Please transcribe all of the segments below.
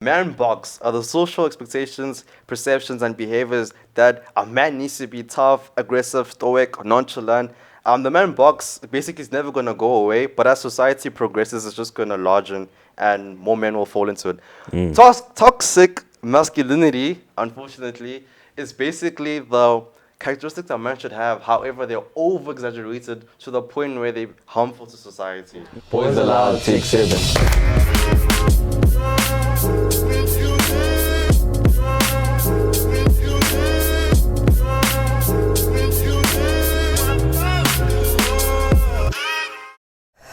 man box are the social expectations, perceptions, and behaviors that a man needs to be tough, aggressive, stoic, nonchalant. The man box basically is never going to go away, but as society progresses, it's just going to largen and more men will fall into it. Toxic masculinity, unfortunately, is basically the characteristics that man should have. However, they're over exaggerated to the point where they're harmful to society. Boyz Aloud, take 7.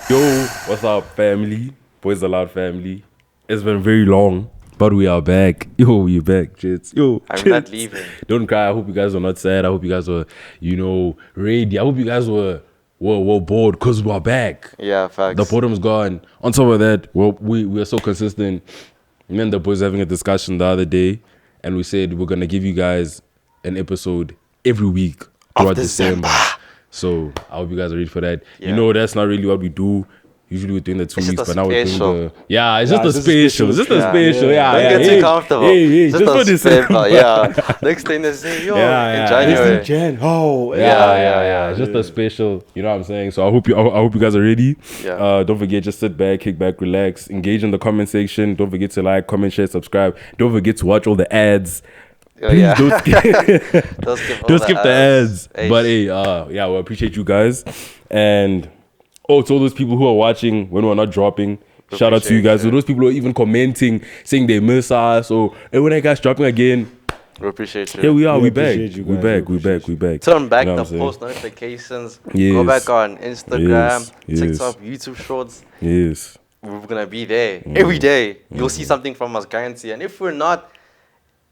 Yo, what's up, family? Boyz Aloud family. It's been very long, but we are back. Yo, we back, chits. Yo, I'm not leaving. Don't cry. I hope you guys were not sad. I hope you guys were, ready. I hope you guys were bored because we're back. Yeah, facts. The boredom's gone. On top of that, we are so consistent. Me and the boys having a discussion the other day, and we said we're gonna give you guys an episode every week throughout December. So I hope you guys are ready for that. Yeah. You know, that's not really what we do. Usually we're doing the 2 It's weeks, just a but now we're doing special. the... Yeah, it's just a special. It's just a special. Yeah, Don't get too comfortable. Hey, just for December. Yeah. Next thing they say, yo, in January. Jan. Oh, Yeah. It's just a special. You know what I'm saying? So I hope you guys are ready. Yeah. Don't forget, just sit back, kick back, relax, engage in the comment section. Don't forget to like, comment, share, subscribe. Don't forget to watch all the ads. Please don't skip, don't skip the ads. Hey. But hey, we appreciate you guys. And to all those people who are watching when we're not dropping, shout out to you guys. So those people who are even commenting, saying they miss us, or hey, when are you guys dropping again? We appreciate you. Here we are, we back. appreciate you We guys. back. Turn back You know the what I'm saying? post notifications. Yes. Go back on Instagram, Yes. TikTok, YouTube Shorts. Yes. We're gonna be there every day. You'll see something from us, guarantee. And if we're not,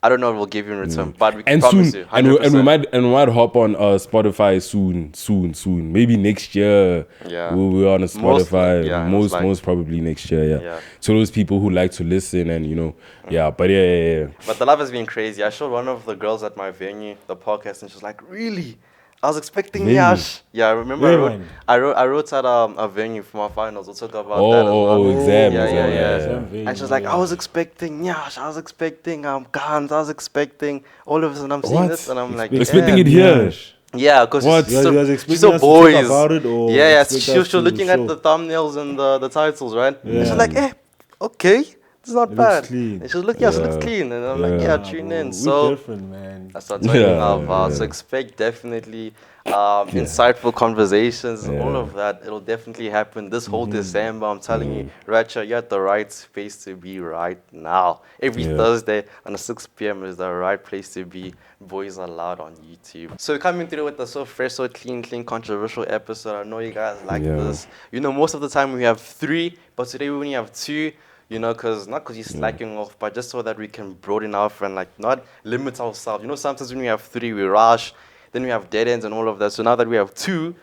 I don't know what we'll give you in return, but we can And promise soon, you, and 100%. we might hop on Spotify soon. Maybe next year. Yeah. We're on a Spotify. Most Most probably next year. Yeah. So those people who like to listen and but yeah. But the love has been crazy. I showed one of the girls at my venue the podcast, and she was like, "Really? I was expecting Really? Yash." Yeah, I remember Yeah, I man. wrote at a venue for my finals. We'll talk about that as well. Oh, exam. Yeah. And she was like, "I was expecting Yash. I was expecting Gans. I was expecting all of this, and I'm seeing What? this, and I'm like, Expecting damn." it here. Yeah, because What? she's You guys so expecting us to boys. talk about it, or Yeah, expect she us was to looking at show? the thumbnails and the titles, right? And she's Yeah. like, okay, it's not It looks bad. clean. And she was like, yeah, it looks Yeah. clean. And I'm like, Yeah. yeah, tune in. We're So different, man. I started talking Yeah, about yeah. so expect definitely insightful conversations, Yeah. all of that. It'll definitely happen this whole December. I'm telling you, Ratcha, you're at the right space to be right now. Every Yeah. Thursday on 6 p.m. is the right place to be. Boyz Aloud on YouTube. So coming through with the so fresh, so clean, controversial episode. I know you guys like Yeah. this. Most of the time we have 3, but today we only have 2. Because not because you're slacking off, but just so that we can broaden off and not limit ourselves. Sometimes when we have 3, we rush, then we have dead ends and all of that. So now that we have 2,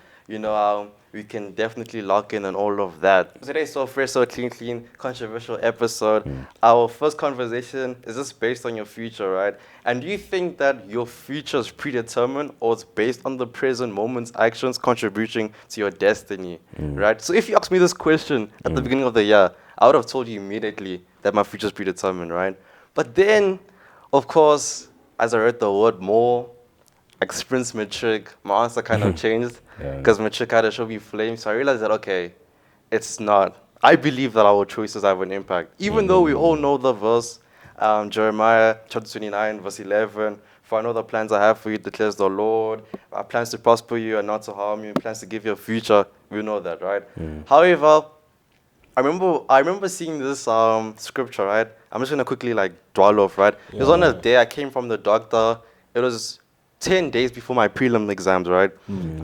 we can definitely lock in and all of that. Today's so fresh, so clean, controversial episode. Our first conversation is just based on your future, right? And do you think that your future is predetermined or it's based on the present moment's actions contributing to your destiny, right? So if you asked me this question at the beginning of the year, I would have told you immediately that my future is predetermined, right? But then, of course, as I read the word more, experience matric, my answer kind of changed because matric had to show me flame. So I realized that, okay, it's not. I believe that our choices have an impact. Even though we all know the verse, Jeremiah chapter 29, verse 11, for I know the plans I have for you, declares the Lord. I plans to prosper you and not to harm you, plans to give you a future. We know that, right? However, I remember seeing this scripture, right? I'm just going to quickly dwell off, right? It was on a day I came from the doctor. It was 10 days before my prelim exams, right?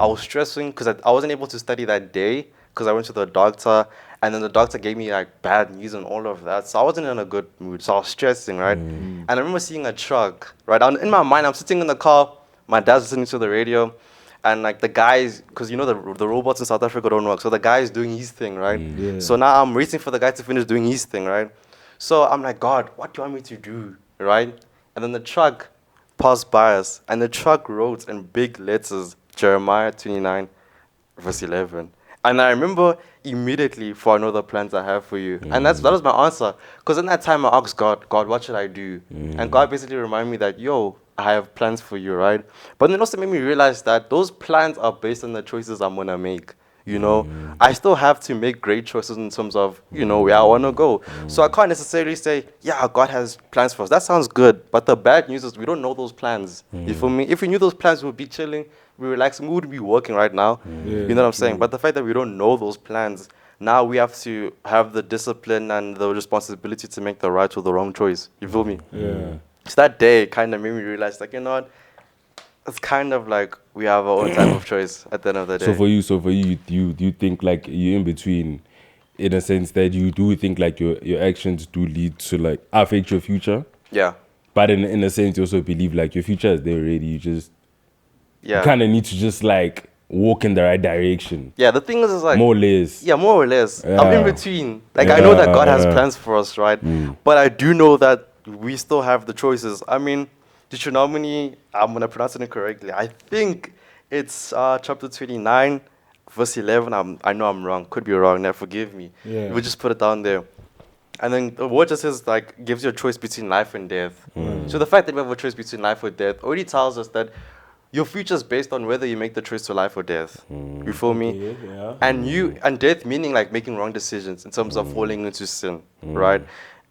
I was stressing because I wasn't able to study that day because I went to the doctor, and then the doctor gave me bad news and all of that. So I wasn't in a good mood. So I was stressing, right? And I remember seeing a truck, right? In my mind, I'm sitting in the car. My dad's listening to the radio. And the guys, because the robots in South Africa don't work. So the guy's doing his thing, right? Yeah. So now I'm waiting for the guy to finish doing his thing, right? So I'm like, God, what do you want me to do, right? And then the truck passed by us, and the truck wrote in big letters, Jeremiah 29, verse 11. And I remember immediately, for I know the plans I have for you. And that was my answer. Because in that time, I asked God, what should I do? And God basically reminded me that, yo, I have plans for you, right? But then also made me realize that those plans are based on the choices I'm going to make. You know, I still have to make great choices in terms of, where I want to go. So I can't necessarily say, yeah, God has plans for us. That sounds good. But the bad news is we don't know those plans. You feel me? If we knew those plans, we would be chilling, we relaxing, we wouldn't be working right now. You know what I'm saying? But the fact that we don't know those plans, now we have to have the discipline and the responsibility to make the right or the wrong choice. You feel me? Yeah. So that day kind of made me realize, like, you know what? It's kind of like we have our own type of choice at the end of the day. So for you, you think like you're in between, in a sense that you do think like your actions do lead to like affect your future, Yeah. but in a sense you also believe like your future is there already. You just Yeah. kind of need to just like walk in the right direction. Yeah, the thing is like... More or less. Yeah, more or less. I'm Yeah. in between. Like, I know that God has Yeah. plans for us, right? But I do know that we still have the choices. I mean, Deuteronomy, I'm going to pronounce it incorrectly. I think it's chapter 29, verse 11. I know I'm wrong. Could be wrong. Now, forgive me. Yeah. We'll just put it down there. And then the word just says, like, gives you a choice between life and death. So the fact that we have a choice between life or death already tells us that your future is based on whether you make the choice to life or death. You feel me? Okay, yeah. And death meaning like making wrong decisions in terms of falling into sin, right?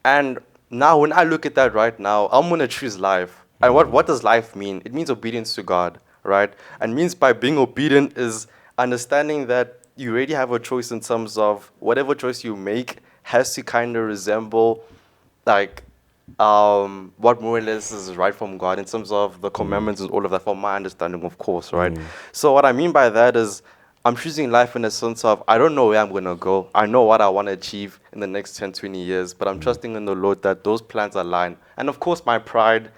And now when I look at that right now, I'm gonna choose life. And what does life mean? It means obedience to God, right? And means by being obedient is understanding that you already have a choice in terms of whatever choice you make has to kind of resemble like what more or less is right from God in terms of the commandments and all of that, from my understanding, of course, right? So what I mean by that is I'm choosing life in the sense of I don't know where I'm going to go. I know what I want to achieve in the next 10, 20 years, but I'm trusting in the Lord that those plans align. And of course, my pride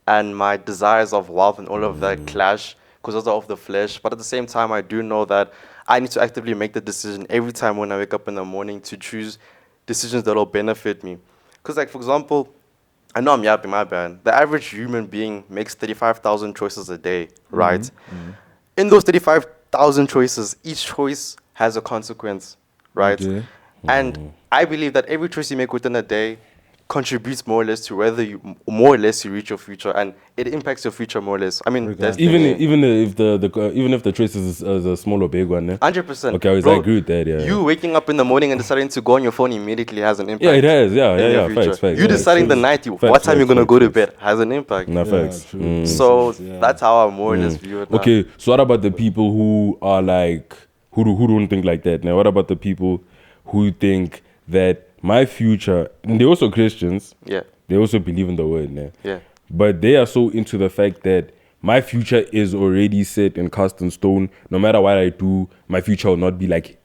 and my desires of wealth and all of that clash because those are of the flesh. But at the same time, I do know that I need to actively make the decision every time when I wake up in the morning to choose decisions that will benefit me. Because, like, for example, I know I'm yapping, my bad. The average human being makes 35,000 choices a day, right? In those 35,000 choices, each choice has a consequence, right? Okay. And I believe that every choice you make within a day contributes more or less to whether you more or less you reach your future, and it impacts your future more or less. I mean, that's Even if the choice is a small or big one, yeah? 100%. Okay, I agree with that. Yeah. You waking up in the morning and deciding to go on your phone immediately has an impact. Yeah, it has. Yeah, in your yeah. future. Facts. You deciding the night Facts, what time you're gonna facts, go to facts. bed has an impact. No, facts. true. So Yeah. that's how I more or less view it. Now. Okay, so what about the people who are like who don't think like that? Now, what about the people who think that my future, and they're also Christians, Yeah. they also believe in the word, now. Yeah. But they are so into the fact that my future is already set and cast in stone. No matter what I do, my future will not be like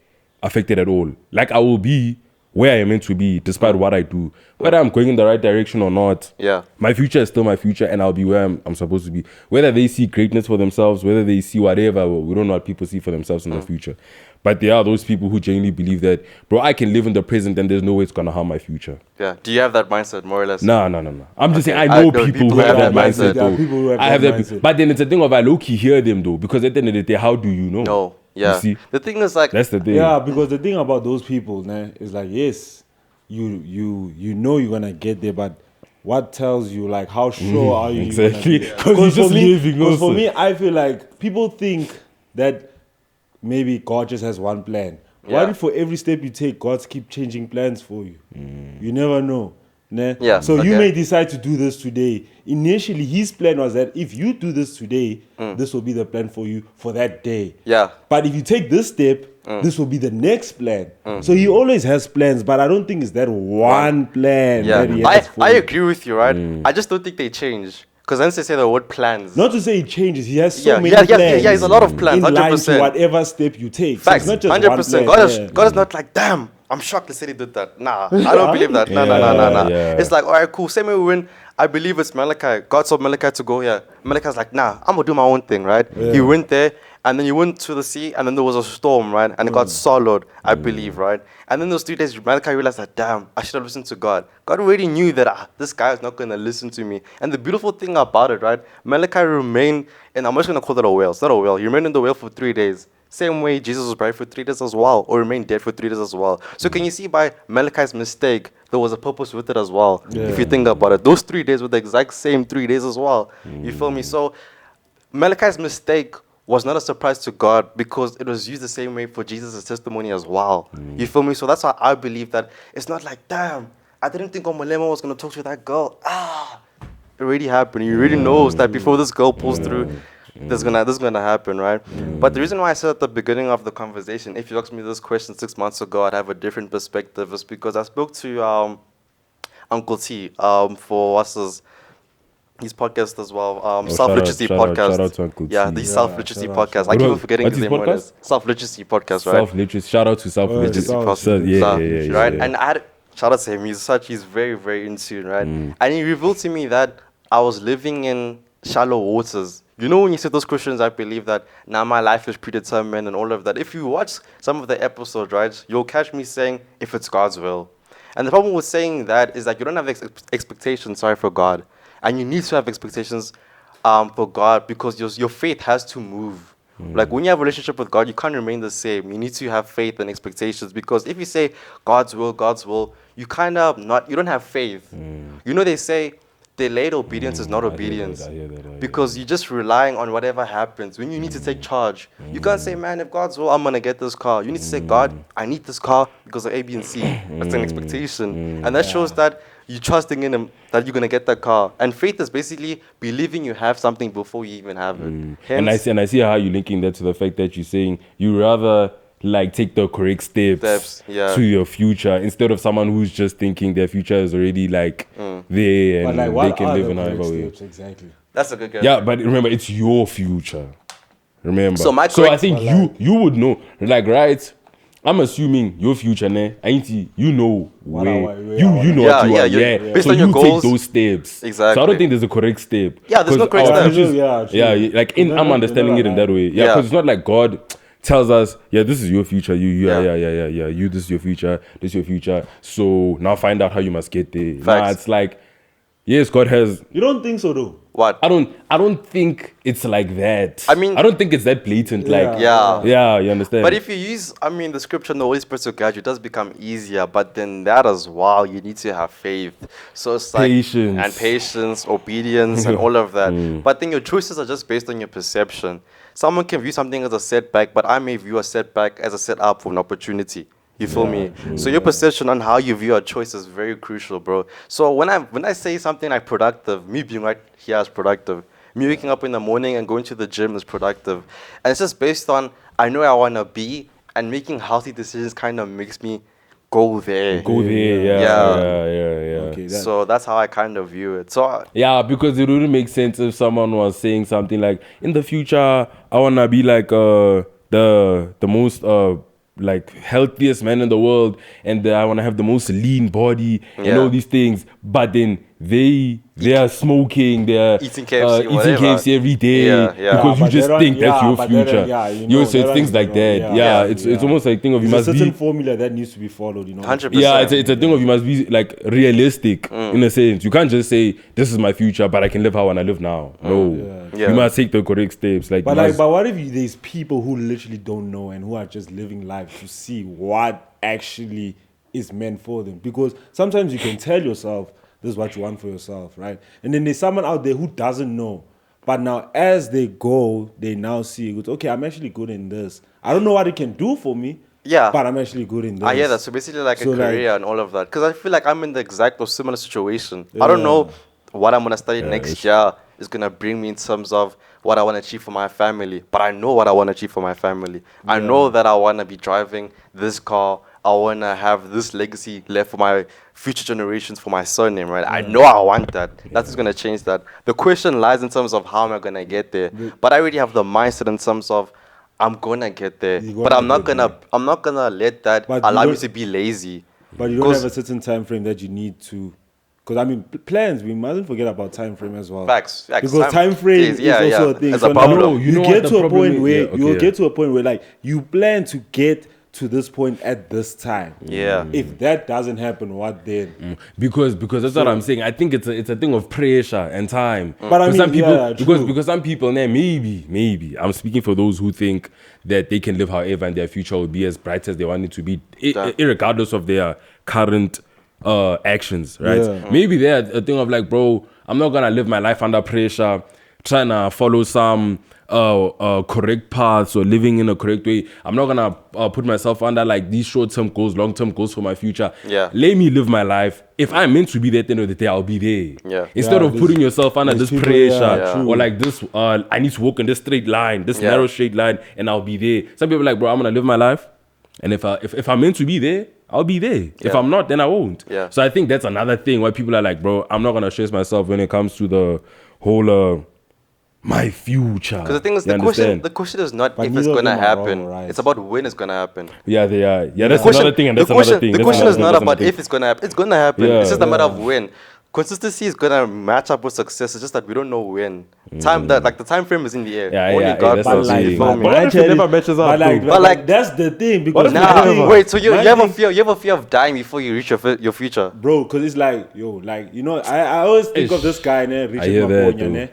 affected at all. Like I will be where I am meant to be, despite what I do. Whether I'm going in the right direction or not, Yeah. my future is still my future, and I'll be where I'm supposed to be. Whether they see greatness for themselves, whether they see whatever, we don't know what people see for themselves in the future. But there are those people who genuinely believe that, bro, I can live in the present and there's no way it's gonna harm my future. Yeah. Do you have that mindset more or less? No. I'm just saying, I I know know people who have that mindset, There are though. people who have I have that that, mindset. but then it's a thing of I low-key hear them, though, because at the end of the day, how do you know? No. Yeah. You see? The thing is like That's the thing. Yeah, because the thing about those people, nah, is like, yes, you know you're gonna get there, but what tells you, like, how sure are you? Exactly. Because Because you're just living for also. me, I feel like people think that maybe God just has one plan. Yeah. Why for every step you take, God keep changing plans for you? You never know. Nah? Yeah, So you okay. may decide to do this today. Initially, his plan was that if you do this today, this will be the plan for you for that day. Yeah. But if you take this step, this will be the next plan. So he always has plans, but I don't think it's that one plan Yeah. that he has for I you. agree with you, right? I just don't think they change. Because once they say the word plans. Not to say he changes, he has so Yeah, many yeah, plans. yeah, he's a lot of plans, in line 100%. to whatever step you take. So Facts, it's not just 100%. one plan. God is not like, damn, I'm shocked they said he did that. Nah, I don't believe that. No. Yeah. It's like, all right, cool. Same way when I believe it's Malachi. God told Malachi to go here. Malachi's like, nah, I'm going to do my own thing, right? He went there, and then he went to the sea, and then there was a storm, right? And it got swallowed, I believe, right? And then those 3 days, Malachi realized that, damn, I should have listened to God. God already knew that this guy is not going to listen to me. And the beautiful thing about it, right? Malachi remained, and I'm just going to call it a whale. It's not a whale. He remained in the whale for 3 days. Same way Jesus was buried for 3 days as well, or remained dead for 3 days as well. So can you see by Malachi's mistake, there was a purpose with it as well. If you think about it, those 3 days were the exact same 3 days as well. You feel me? So Malachi's mistake was not a surprise to God because it was used the same way for Jesus' testimony as well. You feel me? So that's why I believe that it's not like, damn, I didn't think Omolemo was going to talk to that girl. It already happened. He already knows that before this girl pulls through, this is gonna happen, right? But the reason why I said at the beginning of the conversation, if you asked me this question 6 months ago, I'd have a different perspective. Is because I spoke to Uncle T for his podcast as well. Self-literacy podcast. Shout out to Uncle Yeah, T. the self-literacy podcast. I keep on forgetting what's his his name. podcast? Self-literacy podcast, right? Self-literacy. Shout out to self-literacy. Self-literacy Yeah. right? And I had shout out to him. He's very, very in tune, right? And he revealed to me that I was living in shallow waters. You know, when you say those questions, I believe that now my life is predetermined and all of that. If you watch some of the episodes, right, you'll catch me saying, if it's God's will. And the problem with saying that is that you don't have expectations, for God. And you need to have expectations for God because your faith has to move. Like when you have a relationship with God, you can't remain the same. You need to have faith and expectations because if you say God's will, you you don't have faith. You know, they say delayed obedience is not obedience. I hear that. Because you're just relying on whatever happens. When you need to take charge, you can't say, man, if God's will, I'm going to get this car. You need to say, God, I need this car because of A, B, and C. That's an expectation. And that shows that you're trusting in Him that you're going to get that car. And faith is basically believing you have something before you even have it. Hence, And I see how you're linking that to the fact that you're saying you rather like take the correct steps to your future instead of someone who's just thinking their future is already like there and they can live in however way. Exactly. that's a good guess. Yeah, but remember, it's your future. Remember. So I think you would know. Like, right? I'm assuming your future, you know where you know what you want. Yeah. Based So on your you goals. take those steps. Exactly. So I don't think there's a correct step. Yeah, there's no 'Cause correct our step. futures- like I'm understanding it in that way. Yeah, because it's not like God tells us, this is your future. You, this is your future. This is your future. So now find out how you must get there. Nah, it's like, yes, God has. You don't think so, though? What? I don't think it's like that. I mean, I don't think it's that blatant. Like, yeah, you understand. But if you use, the scripture and the Holy Spirit to guide you, it does become easier. But then that as well, you need to have faith. So it's like patience, obedience, and all of that. But then your choices are just based on your perception. Someone can view something as a setback, but I may view a setback as a setup for an opportunity. You feel me? So your perception on how you view a choice is very crucial, bro. So when I say something like productive, me being right here is productive. Me waking up in the morning and going to the gym is productive. And it's just based on I know where I want to be, and making healthy decisions kind of makes me go there. Yeah. Okay, So that's how I kind of view it. So because it wouldn't make sense if someone was saying something like, in the future, I wanna be like the most like healthiest man in the world, and I wanna have the most lean body and all these things. But then they are smoking, they're eating KFC, KFC every day because you just think that's your future. So it's things like that. It's almost like thing of you must be. There's a certain be formula that needs to be followed. 100%. Yeah, it's a thing of you must be like realistic in a sense. You can't just say this is my future, but I can live how I want to live now. No, you must take the correct steps. But what if there's people who literally don't know and who are just living life to see what actually is meant for them? Because sometimes you can tell yourself this is what you want for yourself, right? And then there's someone out there who doesn't know. But now as they go, they now see, okay, I'm actually good in this. I don't know what it can do for me, but I'm actually good in this. I hear that. So basically like a career and all of that. Because I feel like I'm in the exact or similar situation. I don't know what I'm going to study next year is going to bring me in terms of what I want to achieve for my family. But I know what I want to achieve for my family. I know that I want to be driving this car. I want to have this legacy left for my future generations, for my surname, right? I know I want that. That's going to change that. The question lies in terms of how am I going to get there. But I already have the mindset in terms of I'm going to get there. But I'm not going to let that allow me to be lazy. But you don't have a certain time frame that you need to. Because plans, we mustn't forget about time frame as well. Facts. Because time frame is also a thing. It's a problem. You get to a point where like you plan to get to this point at this time. Yeah. If that doesn't happen, what then? Because that's what I'm saying. I think it's a thing of pressure and time. But I Because mean, some people, yeah, true. because some people, nah, maybe I'm speaking for those who think that they can live however and their future will be as bright as they want it to be, irregardless of their current actions, right? Yeah. Maybe they're a thing of like, bro, I'm not gonna live my life under pressure, trying to follow some correct paths or living in a correct way. I'm not gonna put myself under like these short-term goals, long-term goals for my future. Yeah. Let me live my life. If I'm meant to be there at the end of the day, I'll be there. Yeah. Instead Yeah, of putting yourself under there's this people- pressure yeah, true. or like this, I need to walk in this straight line, this Yeah. narrow straight line, and I'll be there. Some people are like, bro, I'm gonna live my life, and if I'm meant to be there, I'll be there. If Yeah. I'm not, then I won't. Yeah. So I think that's another thing why people are like, bro, I'm not gonna stress myself when it comes to the whole my future. Because the thing is, You understand? the question is not But if it's neither of gonna them are wrong happen. or right. It's about when it's gonna happen. Yeah, they are. Yeah, that's Question- another thing, and the that's question, another thing. The That's question another is thing, not that's about another if it's gonna happen. It's gonna happen. Yeah, It's just a matter yeah. of when. Consistency is gonna match up with success. It's just that we don't know when. Time that like the time frame is in the air. Yeah, Only yeah, God that's knows. what I'm You saying. feel But me? what if it challenge- never matches up, But like, though? but like- like that's the thing because if it my never- thing- Wait, so you my have a thing- fear? You have a fear of dying before you reach your future? bro, because it's like, yo, like, you know, I always think of this guy, ne, Richard hear that, Maponya, too. ne?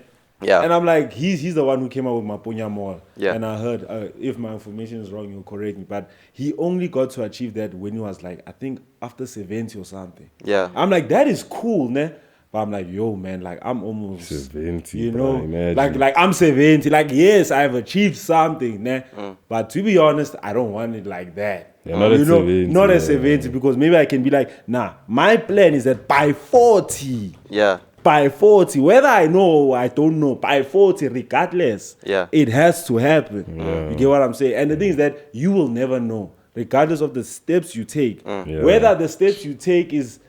Yeah. And I'm like, he's the one who came up with Maponya Mall. Yeah. And I heard, if my information is wrong, you'll correct me. But he only got to achieve that when he was like, I think after 70 or something. Yeah. I'm like, that is cool, ne? But I'm like, yo, man, like I'm almost 70, you bro, know, imagine. like I'm 70. Like, yes, I've achieved something, ne? Mm. But to be honest, I don't want it like that. Yeah, not at you know, 70, not at yeah. 70, because maybe I can be like, nah, my plan is that by 40, Yeah. by 40, whether I know or I don't know, by 40, regardless, Yeah. it has to happen. You get what I'm saying? And the thing is that you will never know, regardless of the steps you take, Yeah. whether the steps you take is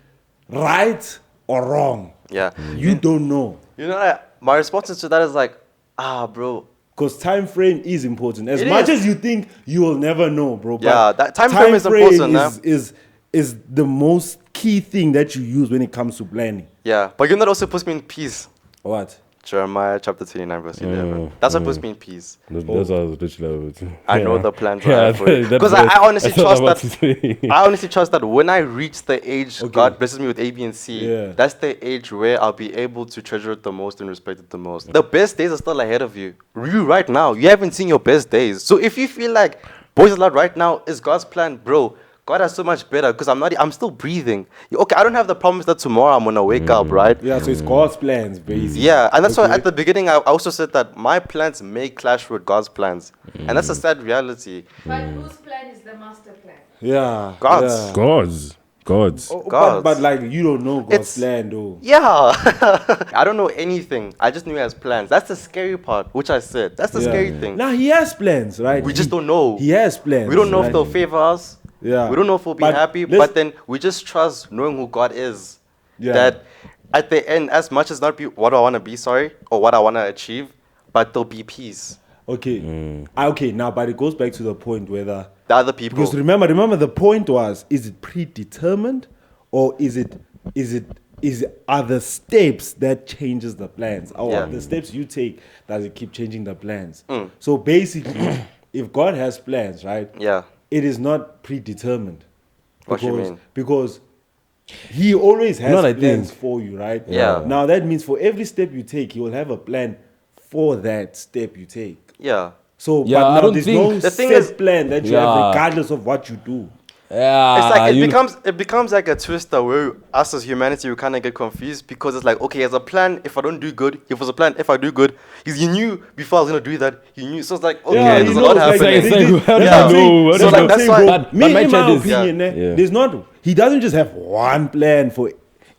right or wrong. Yeah. You don't know. You know, my response to that is like, bro. Because time frame is important. As It much is. as you think you will never know, bro. Yeah, but that time frame is important, is the most key thing that you use when it comes to planning. Yeah. But you know that also puts me in peace. What? Jeremiah chapter 29 verse 11. That's what puts me in peace. That's what I was literally about to- I know Yeah. the plans Yeah, I have for you. that- Because that- I honestly that's what I'm trust about to say. that. I honestly trust that when I reach the age Okay. God blesses me with A, B, and C, Yeah. that's the age where I'll be able to treasure it the most and respect it the most. The best days are still ahead of you. You right now, you haven't seen your best days. So if you feel like Boyz Aloud right now is God's plan, bro, God has so much better because I'm still breathing. Okay, I don't have the promise that tomorrow I'm gonna wake up, right? Yeah, so it's God's plans, basically. Yeah, and that's why Okay. at the beginning I also said that my plans may clash with God's plans, and that's a sad reality. But whose plan is the master plan? Yeah. God's. Yeah. God's. Oh, God's. but like you don't know God's It's- plan though. Yeah, I don't know anything. I just knew he has plans. That's the scary part, which I said. That's the Yeah. scary thing. Nah, he has plans, right? We just don't know. He has plans. We don't know right? if they'll favor us. Yeah. We don't know if we'll be But happy, let's- but then we just trust knowing who God is. Yeah. That at the end, as much as not be what I want to be, or what I want to achieve, but there'll be peace. Okay. Okay, now but it goes back to the point whether The other people. because remember the point was, is it predetermined or is are the steps that changes the plans? Or Yeah. are the steps you take does it keep changing the plans? Mm. So basically, if God has plans, right? Yeah. It is not predetermined. What you mean? Because he always has No, I plans think- for you, right? Yeah. Now that means for every step you take, he will have a plan for that step you take. Yeah. So, Yeah, but I now don't there's think- no The thing set is- plan that you Yeah. have regardless of what you do. Yeah, It's like you- it becomes like a twister where us as humanity we kind of get confused because it's like, okay, as a plan, if I don't do good, if it's a plan, if I do good, because you knew before I was gonna do that, you knew. So it's like, okay, Yeah, there's he a lot knows, like, happening. It's like, how do Yeah. you know? How do So you like know? that's why. But me, my in my chat is- opinion, Yeah. Yeah. there's not. He doesn't just have one plan for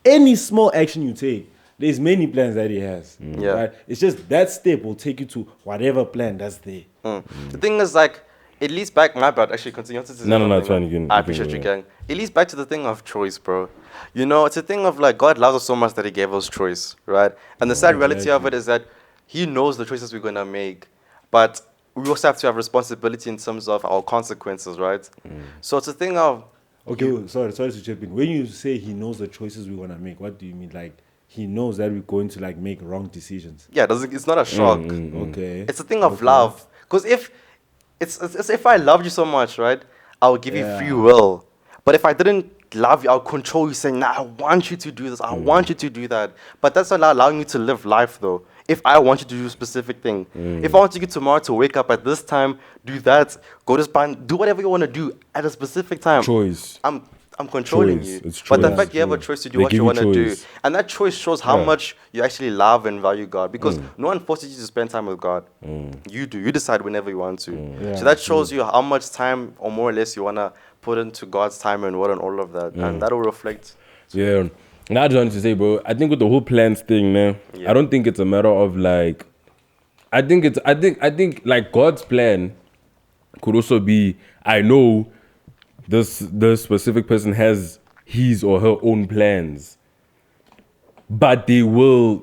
any small action you take. There's many plans that he has. Yeah. Right? It's just that step will take you to whatever plan that's there. The thing is like, it leads back. My bad. Actually, continue. No, it's fine, you can- I you appreciate can you, go gang. It leads back to the thing of choice, bro. You know, it's a thing of like God loves us so much that He gave us choice, right? And the sad reality of it is that He knows the choices we're gonna make, but we also have to have responsibility in terms of our consequences, right? So it's a thing of Okay, sorry to chip in. When you say he knows the choices we want to make, what do you mean? Like he knows that we're going to like make wrong decisions. yeah, it's not a shock. Okay. It's a thing of love. Because if I loved you so much, right, I'll give you free will. But if I didn't love you, I'll control you, saying, nah, I want you to do this, I want you to do that. But that's not allowing you to live life, though. If I want you to do a specific thing, if I want you tomorrow to wake up at this time, do that, go to span, do whatever you want to do at a specific time. Choice. I'm controlling Choice. you. It's But the choice. fact you have a choice to do They what give you you want to do, choice. and that choice shows how Yeah. much you actually love and value God. Because no one forces you to spend time with God. You do. You decide whenever you want to. Yeah. So that shows you how much time, or more or less, you want to put into God's time and what and all of that, and that will reflect. Yeah. And I just wanted to say, bro, I think with the whole plans thing, man, Yeah. I don't think it's a matter of like, I think like God's plan could also be, I know this specific person has his or her own plans, but they will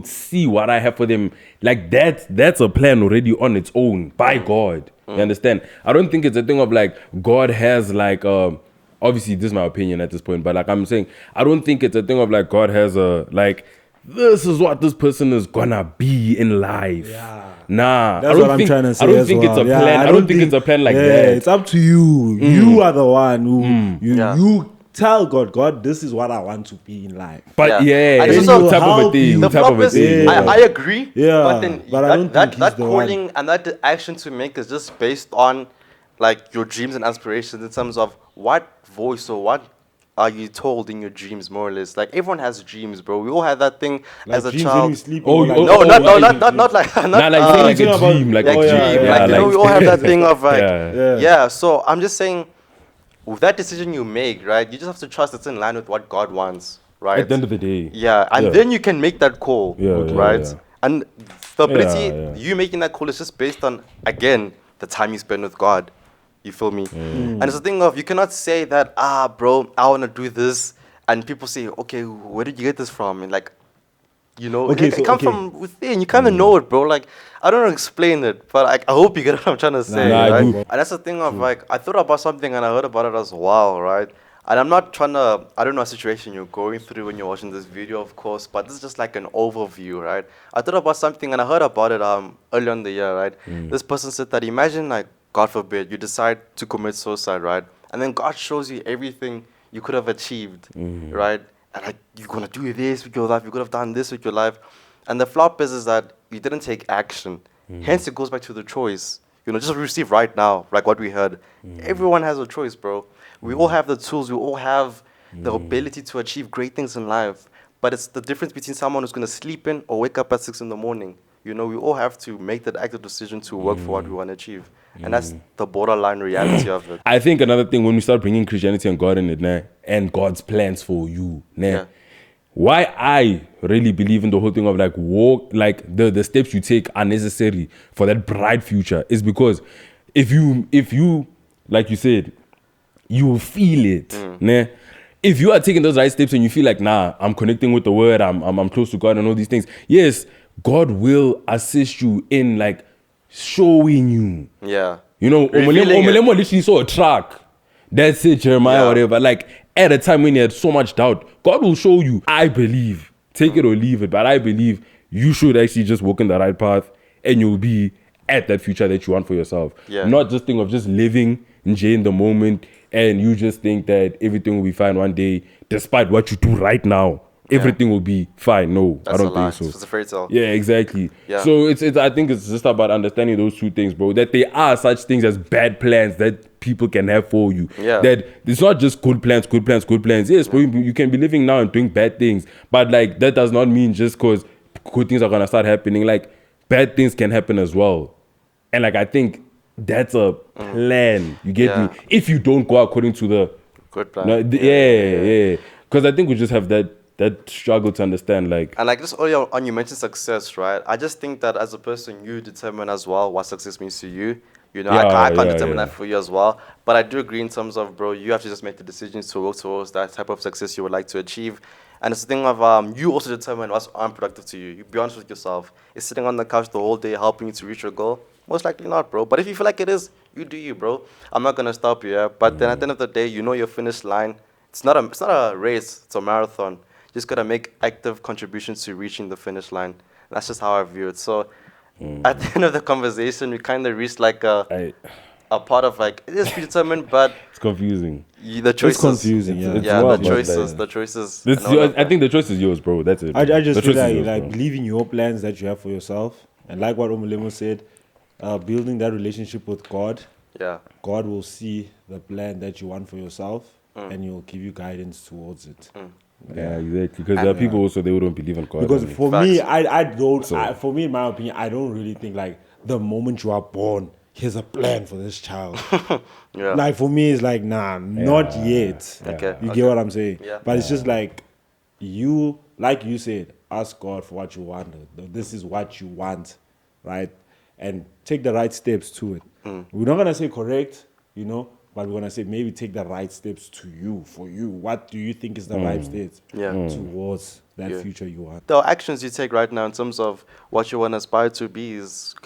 see what I have for them. Like that's a plan already on its own by God. You understand? I don't think it's a thing of like God has like obviously this is my opinion at this point, but like I'm saying, I don't think it's a thing of like God has a like this is what this person is gonna be in life. Yeah. Nah, That's what I'm trying to say. I don't as think well. it's a Yeah, plan. I don't think it's a plan like yeah, that. It's up to you. You are the one who Yeah. you tell God, this is what I want to be in life. But Yeah. yeah, And it's it's no also type of a help thing. you. The Type flop of a is, thing. Yeah. I agree, Yeah, but then but I don't that think he's the one. calling and that action to make is just based on like your dreams and aspirations in terms of what voice or what are you told in your dreams, more or less. Like everyone has dreams, bro. We all had that thing Like as a dreams child. when you sleep. Oh, you go you- like, No, not oh, like not Nah, like uh, saying like a thinking about- dream, like like a dream. dream. Like, you know, we all have that thing of like, Yeah. yeah. So I'm just saying, with that decision you make, right, you just have to trust it's in line with what God wants, right? At the end of the day. Yeah, and Yeah. then you can make that call, Yeah, yeah, right? yeah. And the ability, Yeah. you making that call is just based on, again, the time you spend with God. You feel me? And it's a thing of, you cannot say that, bro, I want to do this. And people say, okay, where did you get this from? And like, you know, Okay, it so- comes okay. from within. You kind of know it, bro. Like, I don't know how to explain it, but like, I hope you get what I'm trying to say, Nah, I right? do. And that's the thing of like, I thought about something and I heard about it as well, right? And I'm not trying to, I don't know a situation you're going through when you're watching this video, of course, but this is just like an overview, right? I thought about something and I heard about it earlier in the year, right? This person said that imagine like, God forbid, you decide to commit suicide, right? And then God shows you everything you could have achieved, right? And like, you're gonna do this with your life, you could have done this with your life. And the flop is that you didn't take action. Hence, it goes back to the choice. You know, just receive right now, like what we heard. Everyone has a choice, bro. We all have the tools, we all have the ability to achieve great things in life. But it's the difference between someone who's gonna sleep in or wake up at 6 in the morning. You know, we all have to make that active decision to work for what we want to achieve. And that's the borderline reality of it. I think another thing when we start bringing Christianity and God in it, nah, and God's plans for you, nah, Yeah. why I really believe in the whole thing of like walk, like the steps you take are necessary for that bright future is because if you like you said, you will feel it, nah. If you are taking those right steps and you feel like, nah, I'm connecting with the word, I'm close to God and all these things, yes, God will assist you in like showing you. Yeah. You know, Revealing it. Omelemo literally saw a truck. That's it, Jeremiah, Yeah. whatever. Like, at a time when you had so much doubt, God will show you. I believe. Take it or leave it. But I believe you should actually just walk in the right path and you'll be at that future that you want for yourself. Yeah. Not just think of just living in the moment and you just think that everything will be fine one day, despite what you do right now. Everything will be fine. No, That's I don't a lie. think so. It's a fairy tale. Yeah, exactly. Yeah. So it's I think it's just about understanding those two things, bro. That there are such things as bad plans that people can have for you. Yeah. That it's not just good plans. Yes, bro, you can be living now and doing bad things, but like that does not mean just because good things are gonna start happening. Like bad things can happen as well, and like I think that's a plan. You get Yeah. me? If you don't go according to the Good plan. no, yeah. Because I think we just have that struggle to understand, like. And like just earlier on, you mentioned success, right? I just think that as a person, you determine as well what success means to you. You know, I can't determine that for you as well. But I do agree in terms of, bro, you have to just make the decisions to work towards that type of success you would like to achieve. And it's the thing of you also determine what's unproductive to you. You be honest with yourself. Is sitting on the couch the whole day helping you to reach your goal? Most likely not, bro. But if you feel like it is, you do you, bro. I'm not gonna stop you, yeah. But then at the end of the day, you know your finish line. It's not a race. It's a marathon. Just gotta make active contributions to reaching the finish line. That's just how I view it. So at the end of the conversation, we kind of reached like a a part of like it is predetermined, but It's confusing. the choices. It's confusing, yeah. It's Yeah, wild, the but choices, like- the choices. This, and all of I that. think the choice is yours, bro. That's it. I The just choice feel is like, yours, like bro. believing your plans that you have for yourself, and like what Omulemo said, building that relationship with God. Yeah. God will see the plan that you want for yourself, Mm. and He'll give you guidance towards it. Yeah, exactly. Because there are people also they wouldn't believe in God. Because I mean. for Facts. me, I don't. So- For me, in my opinion, I don't really think like the moment you are born, here's a plan for this child. Yeah. Like for me, it's like nah, not yet. Okay, You okay. get what I'm saying? Yeah. But it's just like you, like you said, ask God for what you want. This is what you want, right? And take the right steps to it. Mm. We're not gonna say correct, but we're gonna say maybe take the right steps to you, for you. What do you think is the right steps Yeah. towards that Yeah. future you want? The actions you take right now in terms of what you want to aspire to be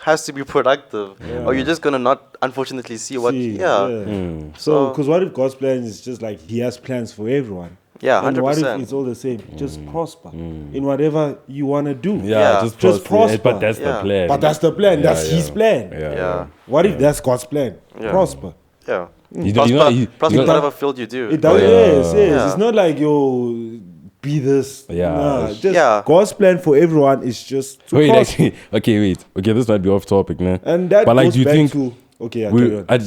has to be productive, or you're just gonna not unfortunately see what. See, So- So, because what if God's plan is just like He has plans for everyone? Yeah, And what if 100%. it's all the same? Just prosper in whatever you want to do. Yeah. just prosper. But that's the Yeah. plan. But that's the plan. That's His plan. Yeah. What if that's God's plan? Yeah. Prosper. Yeah. You don't- Prosper, you know- you- prosper you in know- whatever field you do. It does. yeah. Yes, yes. Yeah. It's not like be this. Yeah. Nah, just Yeah. God's plan for everyone is just to Wait, prosper. actually, okay, wait. Okay, this might be off topic, man. And that but like, goes do you back think to okay? Yeah, we, carry on. I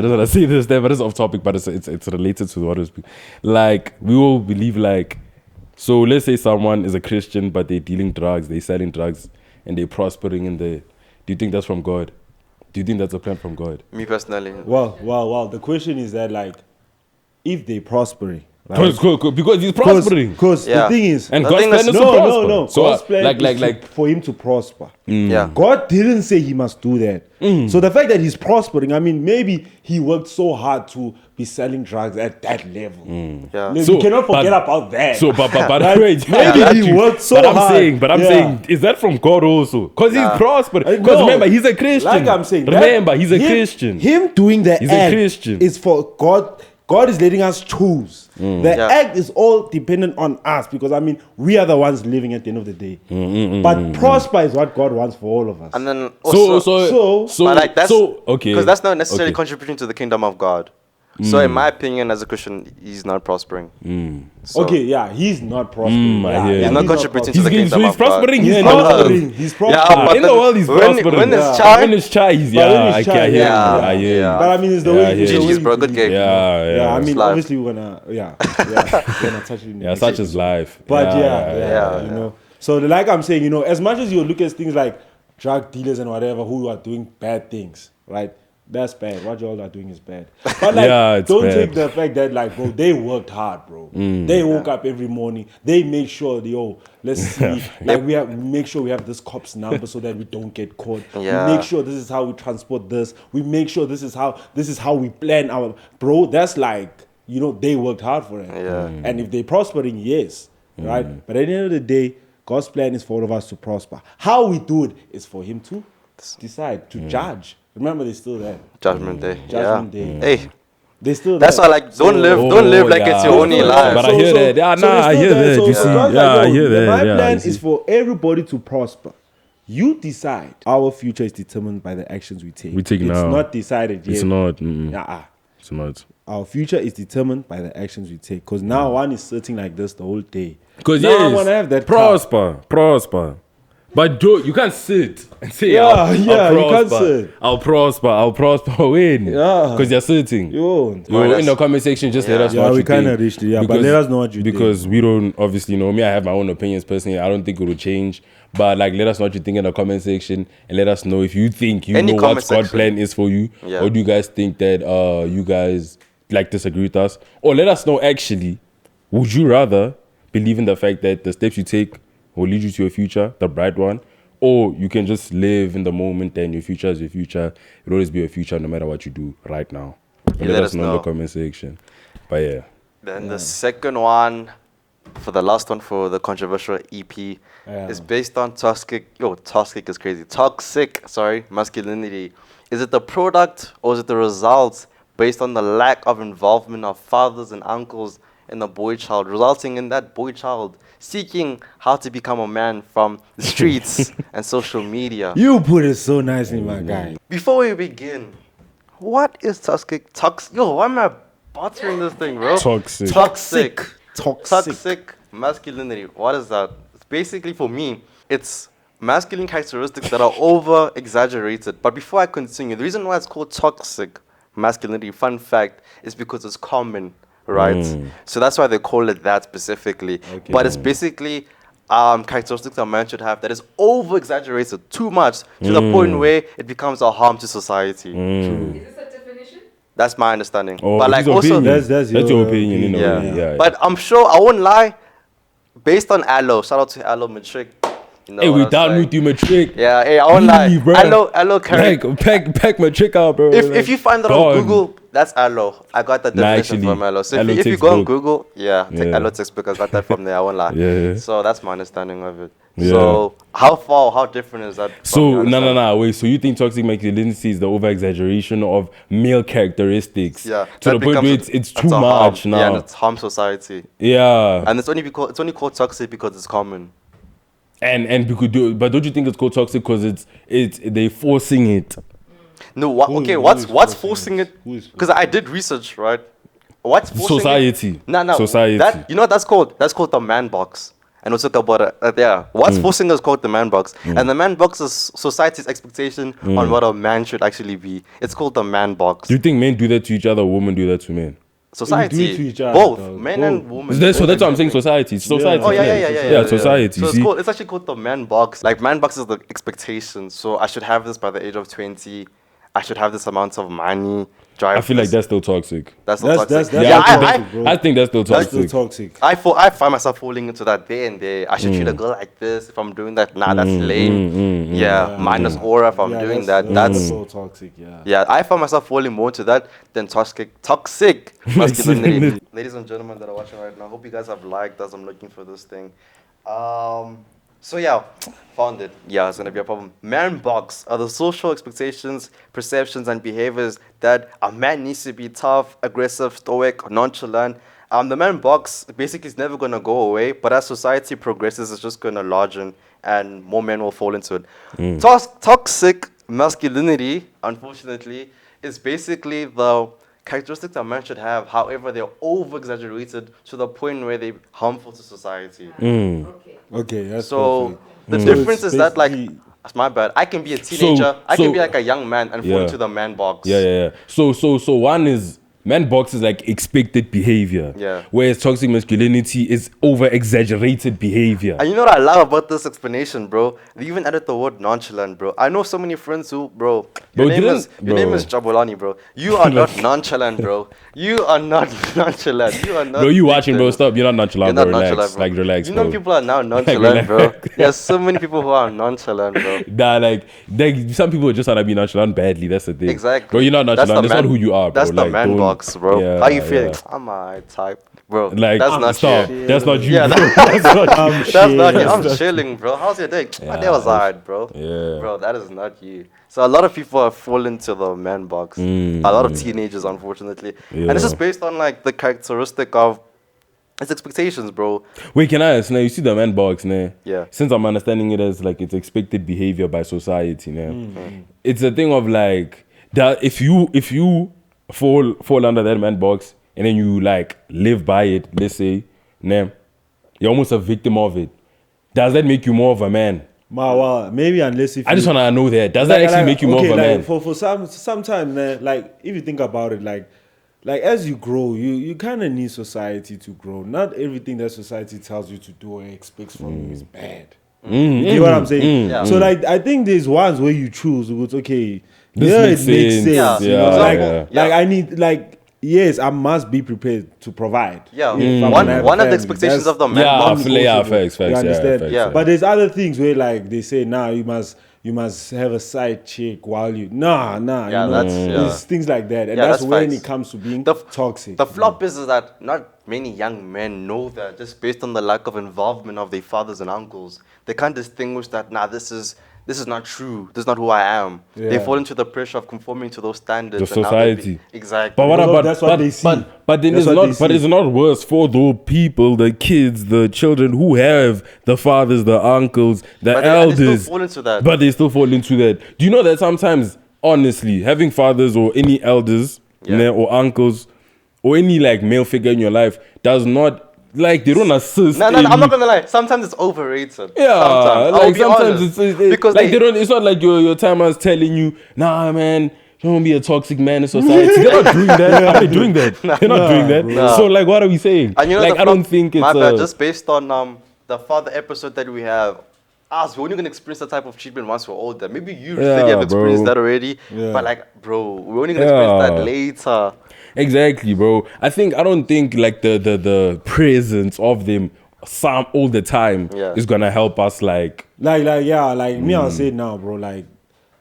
don't want to say this there, but it's off topic, but it's related to what is like we all believe like. So let's say someone is a Christian, but they're dealing drugs, they're selling drugs, and they're prospering in the. Do you think that's from God? Do you think that's a plan from God? Me personally. Well. The question is that like, if they prospering, right? Because he's prospering. Because Yeah. the thing is, And The God's thing plan is- is to no. prosper. So God's plan is like for him to prosper. Yeah. God didn't say he must do that. So the fact that he's prospering, I mean, maybe he worked so hard to be selling drugs at that level. Yeah. You So, cannot forget but- about that. So, but Right? wait, Maybe I got he you. worked so but I'm hard. saying, Yeah. is that from God also? Because he's prospering. No. Because remember, he's a Christian. Like I'm saying, that- remember, he's a him- Christian. Him doing the He's a act Christian. is for God. God is letting us choose. The Yeah. act is all dependent on us because I mean we are the ones living at the end of the day. But prosper is what God wants for all of us. And then So, also, but like that's okay. because that's not necessarily Okay. contributing to the kingdom of God. So in my opinion, as a Christian, he's not prospering. So, Okay, yeah, he's not prospering. I hear you. He's not contributing to He's, the kingdom he's of God. prospering. He's in the world. prospering. He's prospering. Yeah, but In the then world, he's when, prospering. when Yeah. it's child, When it's chai, he's But when yeah, it's I chai, hear you. yeah, I hear you. yeah. But I mean, it's the Yeah, way I hear it's you. the way GG's, bro, you good believe, game. you know? Yeah, yeah. I mean, It's life. obviously we're gonna, we're gonna touch it. In the Yeah, next such is life. But yeah. you know. So like I'm saying, as much as you look at things like drug dealers and whatever who are doing bad things, right? That's bad. What y'all are doing is bad. But like, Yeah, it's don't bad. take the fact that like, bro, they worked hard, bro. They woke up every morning. They made sure, let's see, like we make sure we have this cop's number so that we don't get caught. Yeah. We make sure this is how we transport this. We make sure this is how we plan our, bro. That's like, they worked hard for it. Yeah. And if they prospering, yes, right. But at the end of the day, God's plan is for all of us to prosper. How we do it is for Him to decide, to judge. Remember, they're still there. Judgment Day. Judgment yeah. Day. Hey, They're still that's there. why like don't live like it's your only Yeah. life. But I hear that. Yeah, they're I still hear there. that. So You see, God's yeah, I hear that. My yeah, plan you see. is for everybody to prosper. You decide. Our future is determined by the actions we take. We take it's now. not decided yet. It's not. It's not. Our future is determined by the actions we take. Because now one is sitting like this the whole day. Because now I want to have that car. prosper. But you can't sit and say, Yeah, I'll you can't prosper. sit. I'll prosper. When? Yeah. Because you're sitting. You won't. Yo, in the comment section, just let us know Yeah, what we you kind think. of reached it. Yeah, but let us know what you think. Because we don't obviously know. Me, I have my own opinions personally. I don't think it will change. But like, let us know what you think in the comment section, and let us know if you think you Any know comment what God section. plan is for you, Yeah. or do you guys think that you guys like disagree with us, or let us know actually, would you rather believe in the fact that the steps you take will lead you to your future, the bright one, or you can just live in the moment and your future is your future. It'll always be your future no matter what you do right now. You Let let us us know in the know. comment section. But yeah. Then the second one, for the last one for the controversial EP, is based on toxic masculinity. Is it the product or is it the result based on the lack of involvement of fathers and uncles in the boy child, resulting in that boy child seeking how to become a man from the streets and social media? You put it so nicely, my guy. Before we begin, What is toxic? Yo, why am I butchering this thing, bro? Toxic. Toxic masculinity. What is that? It's basically, for me, it's masculine characteristics that are over exaggerated. But before I continue, the reason why it's called toxic masculinity, fun fact, is because it's common, right? So that's why they call it that specifically. But it's basically characteristics a man should have that is over exaggerated too much to the point where it becomes a harm to society. Is this a definition? That's my understanding. Oh, but like his also, opinion. That's your opinion, you know. yeah. Yeah. But I'm sure I won't lie. Based on Aloe, shout out to Aloe Matric. You know Hey, what we I'm down saying? with you, Matric. Yeah, hey, I won't lie. Really, bro. Aloe carry. Like, pack Matric out, bro. If you find that on Gone. Google, that's Aloe. I got that Nah, definition actually, from Aloe. So Aloe if you takes go on book. Google, take Yeah. Aloe textbook. I got that from there. I won't lie. Yeah. So that's my understanding of it. Yeah. So how different is that? from So your understanding? no. Wait. So you think toxic masculinity is the over exaggeration of male characteristics? Yeah. To that the point where becomes it's that's too a harm. much Yeah, now. and it's harm society. Yeah. And it's only called toxic because it's common. And we could do, but don't you think it's called toxic because it's they forcing it? No, who what's is forcing it? Who is Because I did research, right? What's forcing Society. it? No. Society. That, you know what that's called? That's called the man box. And we'll talk about it. Yeah. What's forcing is called the man box. And the man box is society's expectation on what a man should actually be. It's called the man box. Do you think men do that to each other, or women do that to men? Society. do it to each other, both. dog. Men Both. and women. So that's what I'm saying. Society. Society. Oh yeah. Society. So you see? it's actually called the man box. Like man box is the expectation. So I should have this by the age of 20. I should have this amount of money. Drive. I feel like this. that's still toxic. That's That's- not that's- toxic. that's Yeah, not I, toxic, bro. I think that's still That's toxic. still toxic. I find myself falling into that day and day. I should treat a girl like this. If I'm doing that, that's lame. Minus aura if I'm doing that. That's so toxic. Yeah. yeah. I find myself falling more into that than toxic masculinity. Ladies and gentlemen that are watching right now, hope you guys have liked as I'm looking for this thing. So yeah, found it. Yeah, it's gonna be a problem. Man box are the social expectations, perceptions, and behaviors that a man needs to be tough, aggressive, stoic, nonchalant. The man box basically is never gonna go away, but as society progresses, it's just gonna largen, and more men will fall into it. Toxic masculinity, unfortunately, is basically the characteristics a man should have. However, they're over exaggerated to the point where they're harmful to society. Okay. Okay. That's So perfect. the So difference it's is that, like, basically- that's my bad. I can be a teenager. I can so- be like a young man and fall Yeah. into the man box. Yeah. So one is man box is like expected behavior. Yeah. Whereas toxic masculinity is over exaggerated behavior. And you know what I love about this explanation, bro? They even added the word nonchalant, bro. I know so many friends who, bro, your name is Jabulani, bro. You are not nonchalant, bro. You are not nonchalant. You are not. Bro, you watching, bro? victim. Stop. You're not nonchalant, You're bro. not Relax. nonchalant, bro. Like, relax, You know bro. people are now nonchalant, bro. relax. There's so many people who are nonchalant, bro. Nah, like some people just want to be nonchalant badly. That's the thing. Exactly. Bro, you're not That's nonchalant. the That's man- not who you are, bro. That's the Like, man don't- box, bro. Yeah, How you feeling? yeah. I'm alright type, bro. Like, that's not stop. you. That's not you. Yeah, bro. that's not That's not you. Shit. I'm chilling, bro. How's your day? My day was alright, bro. Yeah. Bro, that is not you. So a lot of people have fallen into the man box. A lot of teenagers, unfortunately. And it's Yeah. just based on like the characteristic of its expectations, bro. Wait, can I ask now? You see the man box, nah? Yeah. Since I'm understanding it as like it's expected behavior by society, nah? It's a thing of like that if you fall under that man box and then you like live by it, let's say, nah, you're almost a victim of it. Does that make you more of a man? Well, maybe unless if I just you- want to know that. Does that actually make you more of a man? For sometimes, like if you think about it, like as you grow, you kind of need society to grow. Not everything that society tells you to do or expects from you is bad. You get what I'm saying? Yeah. So like I think there's ones where you choose. It's okay. This yeah, makes it makes sense. sense. Yeah. You know, Yeah, like, yeah. like I need like yes, I must be prepared to provide. Yeah. If I'm One gonna have of a the family. expectations That's- of the man Yeah, box. I feel- yeah, non-negotiable. facts, You yeah, understand? facts, Yeah. But there's other things where like they say now you must have a side chick while you Yeah, you know, that's- yeah. there's things like that, and Yeah, that's that's when facts. it comes to being The toxic. The flop is that not many young men know that just based on the lack of involvement of their fathers and uncles. They can't distinguish that, this is not true. This is not who I am. They Yeah. fall into the pressure of conforming to those standards. The and now they society. Exactly. But what Because about that's what they see. But then That's it's what they not. But see. it's not worse for the people, the kids, the children who have the fathers, the uncles, the But they still elders. fall into that. But they still fall into that. Do you know that sometimes honestly, having fathers or any elders or uncles or any like male figure in your life does not like they don't assist. No, in- I'm not gonna lie. Sometimes it's overrated. Yeah, sometimes. I'll like be sometimes honest. because like they don't. It's not like your timers telling you, nah, man, don't be a toxic man in society. They're not doing that. Are they doing that? They're not doing that. bro. So like, what are we saying? And you know, like, I don't think it's my bad. Just based on the father episode that we have. Us, we're only gonna experience that type of treatment once we're older. Maybe you said you have experienced bro. that already, Yeah. but like, bro, we're only gonna experience that Yeah. later. Exactly, bro. I don't think like the presence of them some all the time is gonna help us like Like me, I'll say it now, bro.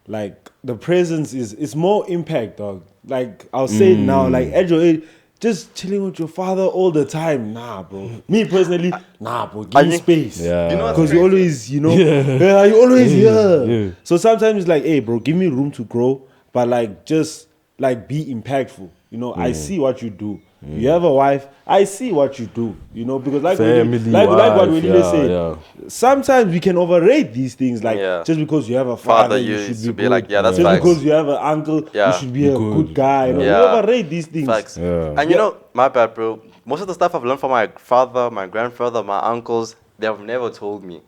Like the presence is more impact, dog. Like I'll say it now, like Edjo, just chilling with your father all the time, nah, bro. Me personally, nah, bro. Give me space, Yeah. You know what's because you crazy? always, yeah, you always here. Yeah. So sometimes it's like, hey, bro, give me room to grow, but like just like be impactful. You know, I see what you do. You have a wife, I see what you do. You know, because like Family, like what we wife, really yeah, said, yeah. sometimes we can overrate these things. Like Yeah. just because you have a father, you you should should be be like, good. yeah, that's just facts. because you have an uncle, Yeah. you should be a Good. good guy. You know, Yeah. we overrate these things. Facts. Yeah. And you know, my bad, bro. Most of the stuff I've learned from my father, my grandfather, my uncles, they have never told me.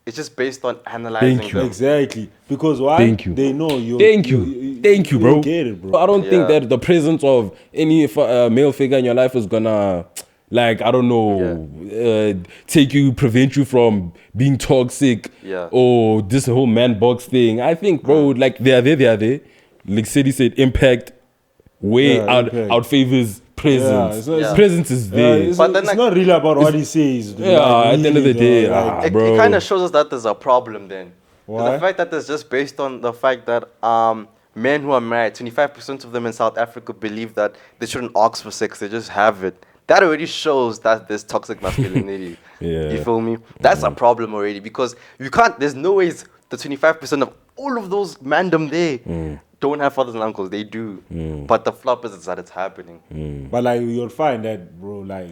It's just based on analyzing Thank you. them. Exactly. Because why? Thank you. They know you. Thank you, bro. You get it, But bro. I don't think Yeah. that the presence of any male figure in your life is gonna, like, I don't know, prevent you from being toxic, Yeah. or this whole man box thing. I think, bro, like they are there. Like City said, impact way Yeah, impact. out favors presence. Yeah. Presence is there. It's, But then, it's like- not really about what he says. Yeah, at the end of the day, It bro. kind of shows us that there's a problem then. 'Cause Why? the fact that it's just based on the fact that men who are married, 25% of them in South Africa believe that they shouldn't ask for sex, they just have it. That already shows that there's toxic masculinity. Yeah. You feel me? That's a problem already because you can't, there's no ways the 25% of all of those mandem there don't have fathers and uncles. They do. But the flop is that it's happening. But like you'll find that, bro. Like,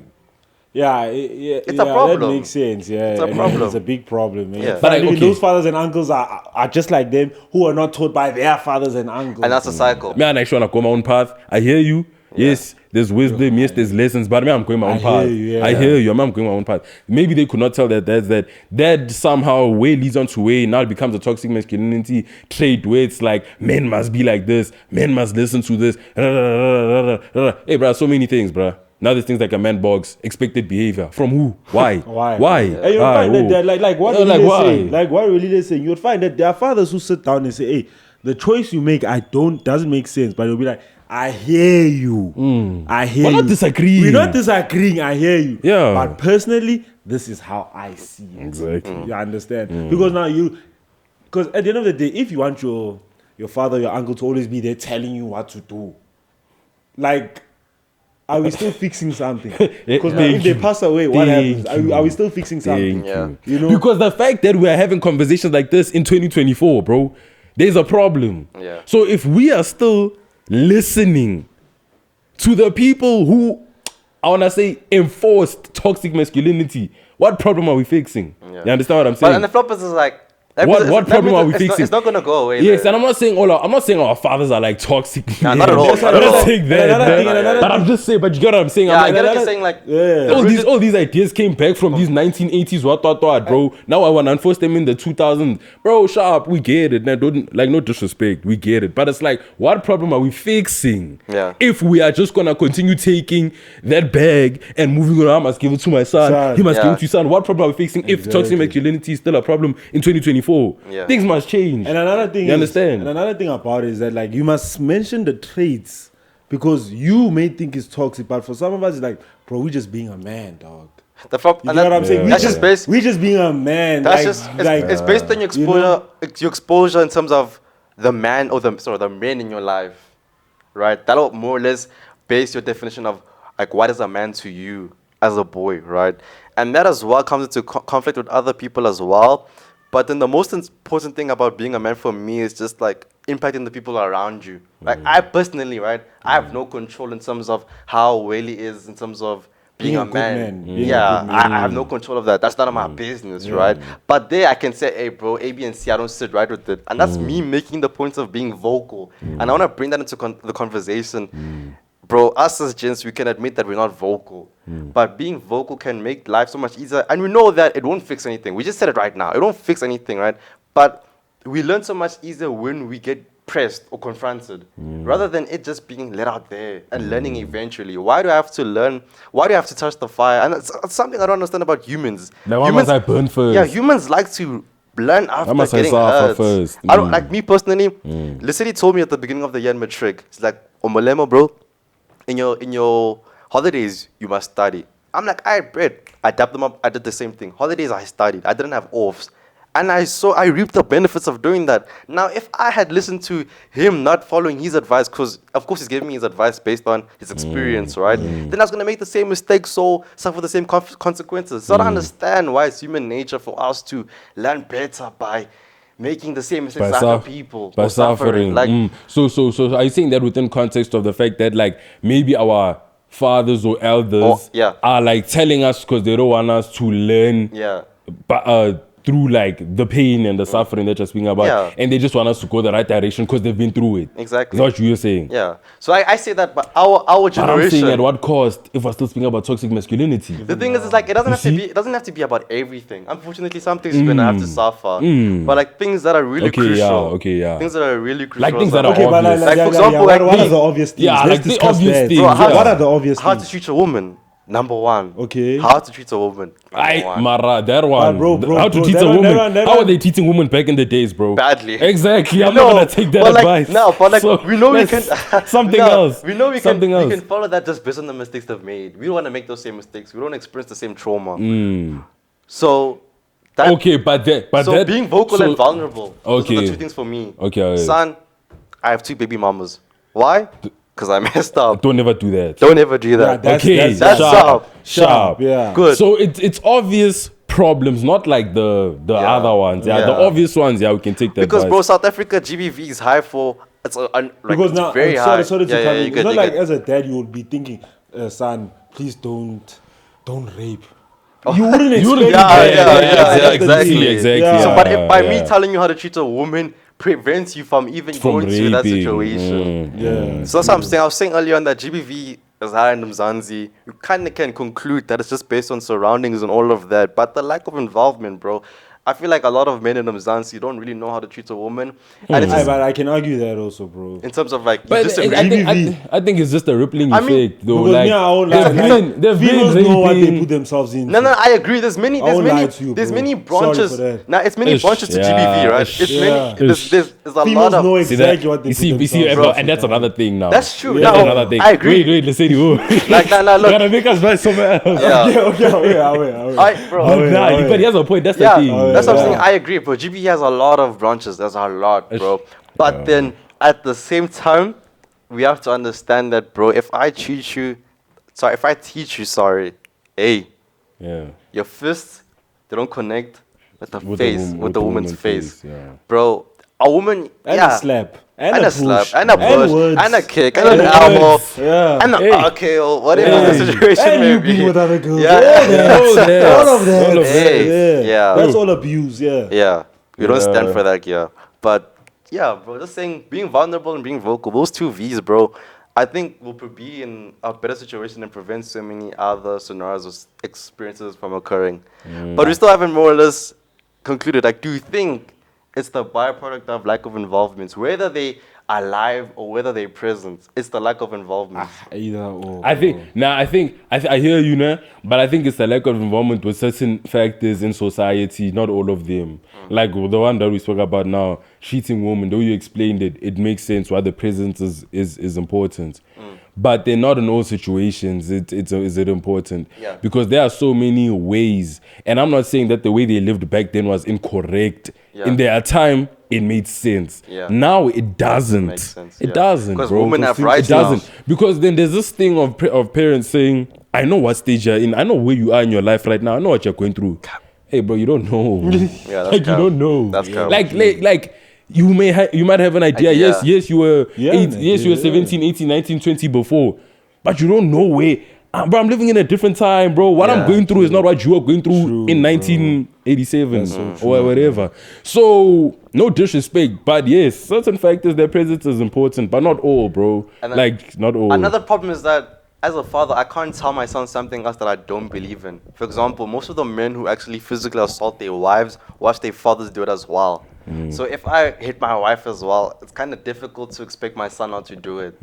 yeah, It's a problem. That makes sense. Yeah, It's a and problem. It's a big problem. Man. Yeah. But But like, okay. those fathers and uncles are just like them, who are not taught by their fathers and uncles. And that's a cycle. Me, I'm actually wanna go my own path. I hear you. Yes, there's wisdom. Yes, there's lessons. But me, I'm going my own I path. hear you, yeah. I hear you. I'm going my own path. Maybe they could not tell that somehow way leads on to way. Now it becomes a toxic masculinity trait where it's like men must be like this. Men must listen to this. Hey, bro, so many things, bro. Now there's things like a man box, expected behavior. From who? Why? Why? And you'll Why? find that Who? they're like what Yeah, really like, they why? say, like what really they say. You'll find that there are fathers who sit down and say, "Hey, the choice you make, doesn't make sense," but they'll be like, "I hear you. I hear We're you. not disagreeing. We're not disagreeing. I hear you. Yeah. But personally, this is how I see it. Exactly. You understand? Because now because at the end of the day, if you want your father, your uncle to always be there telling you what to do, like, are we still fixing something? Because now if they pass away, what happens? Are we still fixing something? Thank Yeah. you. You know? Because the fact that we are having conversations like this in 2024, bro, there's a problem. Yeah. So if we are still listening to the people who, I want to say, enforced toxic masculinity, what problem are we fixing? Yeah. You understand what I'm But saying? and the flop is like What problem are we fixing? It's not gonna go away. Yes, there. and I'm not saying our fathers are like toxic. Nah, not at all, I'm not at not all. saying that. Another thing, man. another But I'm just saying, but you get what I'm saying? Yeah, I'm I like, get what you're saying. Like, Yeah. all these ideas came back from these 1980s, what, bro. Now I want to enforce them in the 2000s. Bro, sharp, we get it. Now, don't, like, no disrespect, we get it. But it's like, what problem are we fixing? Yeah. If we are just going to continue taking that bag and moving on, I must give it to my son, he must give it to his son. What problem are we fixing if toxic masculinity is still a problem in 2024? Yeah. Things must change. And another thing You understand? And another thing about it is that like you must mention the traits because you may think it's toxic, but for some of us it's like, bro, we just being a man, dog. the flop. You and know that- what I'm saying? That's just based. We just being a man. That's like, just. It's, like, it's based on your you exposure. know? Your exposure in terms of the man or the men in your life, right? That'll more or less base your definition of like what is a man to you as a boy, right? And that as well comes into conflict with other people as well. But then the most important thing about being a man for me is just like impacting the people around you. Like I personally, right, I have no control in terms of how well he is in terms of being a good man. being a Yeah, good man. I have no control of that. That's none of my business, right? But there I can say, hey, bro, A, B, and C, I don't sit right with it. And that's me making the point of being vocal. And I want to bring that into the conversation. Bro, us as gents, we can admit that we're not vocal. But being vocal can make life so much easier. And we know that it won't fix anything. We just said it right now. It won't fix anything, right? But we learn so much easier when we get pressed or confronted, rather than it just being let out there and learning eventually. Why do I have to learn? Why do I have to touch the fire? And it's something I don't understand about humans. Like, why must I burn first? Yeah, humans like to learn after must I getting suffer hurt. first? I don't like me personally. Literally told me at the beginning of the year in matric, it's like, Omolemo, bro, in your holidays you must study. I'm like, I bread. I dapped them up. I did the same thing. Holidays I studied. I didn't have offs. And I reaped the benefits of doing that. Now, if I had listened to him not following his advice, because of course he's giving me his advice based on his experience, right? Then I was going to make the same mistakes, so suffer the same consequences. So I don't understand why it's human nature for us to learn better by making the same mistakes as other people. By or suffering. Like, So are you saying that within context of the fact that like maybe our fathers or elders are like telling us because they don't want us to learn but through like the pain and the suffering that you're speaking about, and they just want us to go the right direction because they've been through it. Exactly. Is that what you're saying? Yeah. So I say that, but our But generation. I'm saying at what cost if we're still speaking about toxic masculinity? The thing is, it's like it doesn't have to be about everything. Unfortunately, some things you're gonna have to suffer. But like things that are really crucial. Things that are really crucial. Like things that are Okay, but obvious. Like, for example, what like are the obvious things? Yeah, Let's like the discuss obvious that. things, Bro, yeah. What are the obvious How to things? treat a woman. Number one. Okay. How to treat a woman. Number one. Mara, that one. bro, How to bro, teach that a one, woman. that one, that How one. are they teaching women back in the days, bro? Badly. Exactly. I'm No, not gonna take that but like, advice. no, but like So we know we can something no, else. We know we Something can else. we can follow that just based on the mistakes they've made. We don't want to make those same mistakes. We don't experience the same trauma. So that Okay, but that being vocal and vulnerable. Those are Okay. the two things for me. Okay. Son, I have 2 baby mamas. Why? Because I messed up. Don't ever do that. Don't ever do that. Okay, that's sharp. Yeah. Good. So it's obvious problems, not like the other ones. Yeah, the Yeah. obvious ones. Yeah, we can take that. Because advice. bro, South Africa GBV is high for like Because it's now, very high. sorry to Yeah, come you in. get- It's not you like get- as a dad you would be thinking, son, please don't rape. You wouldn't expect Yeah, exactly. Yeah. So, but if by me yeah. telling you how to treat a woman prevents you from even going through that raping. situation. Yeah. So that's what I'm saying. I was saying earlier on that GBV is high in Mzansi. You kind of can conclude that it's just based on surroundings and all of that. But the lack of involvement, bro. I feel like a lot of men in Mzansi don't really know how to treat a woman. And it's just, But I can argue that also, bro. in terms of like, you But disagree. I think it's just a rippling I mean, effect, though. Because Like, me, I won't they've lie. been Females know what they raping. put themselves in. No, I agree. There's I won't lie to you, there's bro. many Sorry branches. for that. Now it's many Ish, branches to yeah, GBV, right? ish. It's Yeah. many. There's a Females lot of. know See that? exactly what they You see, put you see, themselves in. and that's another thing now. That's true. That's No, another thing. I agree. Wait, listen, you. Like, nah, look. Gotta make us buy somewhere else. Yeah. Okay, I'll wait. Bro. But yeah, nah, yeah. but he has a point. That's Yeah, the thing. that's what I'm yeah. saying. I agree, bro. GB has a lot of branches. There's a lot, bro. But then at the same time, we have to understand that, bro. If I teach you, hey, Yeah. your fists, they don't connect with the With face, the with the woman's woman's face, face, yeah. bro. A woman, And yeah, a slap. and a slap, push. and a push, words. and a kick, and And an elbow, words. Yeah. and a Hey. okay, or whatever the situation And may you be. being with other girls. Yeah. All that. All that. All of that. All of that. Yeah. That's all abuse, yeah. Yeah, we don't stand Yeah. for that, yeah. But yeah, bro, just saying being vulnerable and being vocal, those two V's, bro, I think will be in a better situation and prevent so many other scenarios or experiences from occurring. But we still haven't more or less concluded. Like, do you think it's the byproduct of lack of involvement, whether they are live or whether they're present? It's the lack of involvement. Either or. I hear you now, but I think it's the lack of involvement with certain factors in society, not all of them. Like the one that we spoke about now, cheating women, though you explained it, it makes sense why the presence is important. But they're not in all situations. Is it important? Yeah. Because there are so many ways. And I'm not saying that the way they lived back then was incorrect. Yeah. In their time, it made sense. Yeah. Now it doesn't. Makes sense, It yeah. doesn't, Because bro. women have It rights doesn't. now. Because then there's this thing of parents saying, I know what stage you're in. I know where you are in your life right now. I know what you're going through. Hey, bro, you don't know. Yeah, that's like, cap. you don't know. That's cap. Like you might have an idea. Idea. Yes, you were Yeah, you were yeah. 17, 18, 19, 20 before. But you don't know where bro, I'm living in a different time, bro. What I'm going through is not what you are going through in 1987 or whatever. So, no disrespect, but yes, certain factors, their presence is important, but not all, bro. And Like, not all. Another problem is that as a father, I can't tell my son something else that I don't believe in. For example, most of the men who actually physically assault their wives watch their fathers do it as well. So if I hit my wife as well, it's kind of difficult to expect my son not to do it.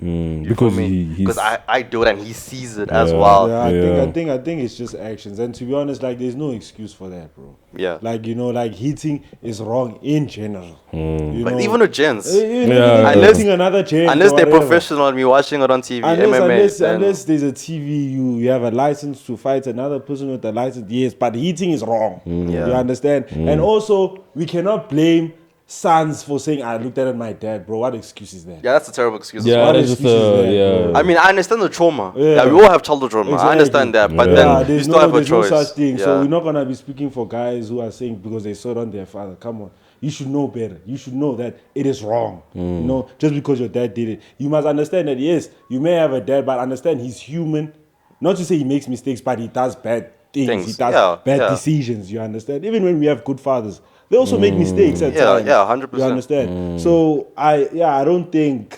Because Because I do it and he sees it as well. Yeah, I think it's just actions. And to be honest, like there's no excuse for that, bro. Yeah. Like, you know, like hitting is wrong in general. You But know? even with gents, Unless hitting another gent unless or they're whatever. professional and me watching it on TV, MMA, then- Unless there's a TV, you have a license to fight another person with a license, yes, but hitting is wrong. Yeah. You understand? And also, we cannot blame sons for saying, I looked at my dad, bro. What excuse is that? yeah, that's a terrible excuse. as Yeah, well. What that's just excuses there, yeah. bro? I mean, I understand the trauma. Yeah. Yeah, we all have childhood trauma. I understand that, but then you there's still have a there's choice. no such thing. Yeah. So we're not gonna be speaking for guys who are saying because they saw it on their father. Come on, you should know better. You should know that it is wrong. You know, just because your dad did it, you must understand that yes, you may have a dad, but understand he's human. Not to say he makes mistakes, but he does bad things. He does bad decisions. You understand? Even when we have good fathers, they also make mistakes at times. Yeah, 100%. You understand? So I don't think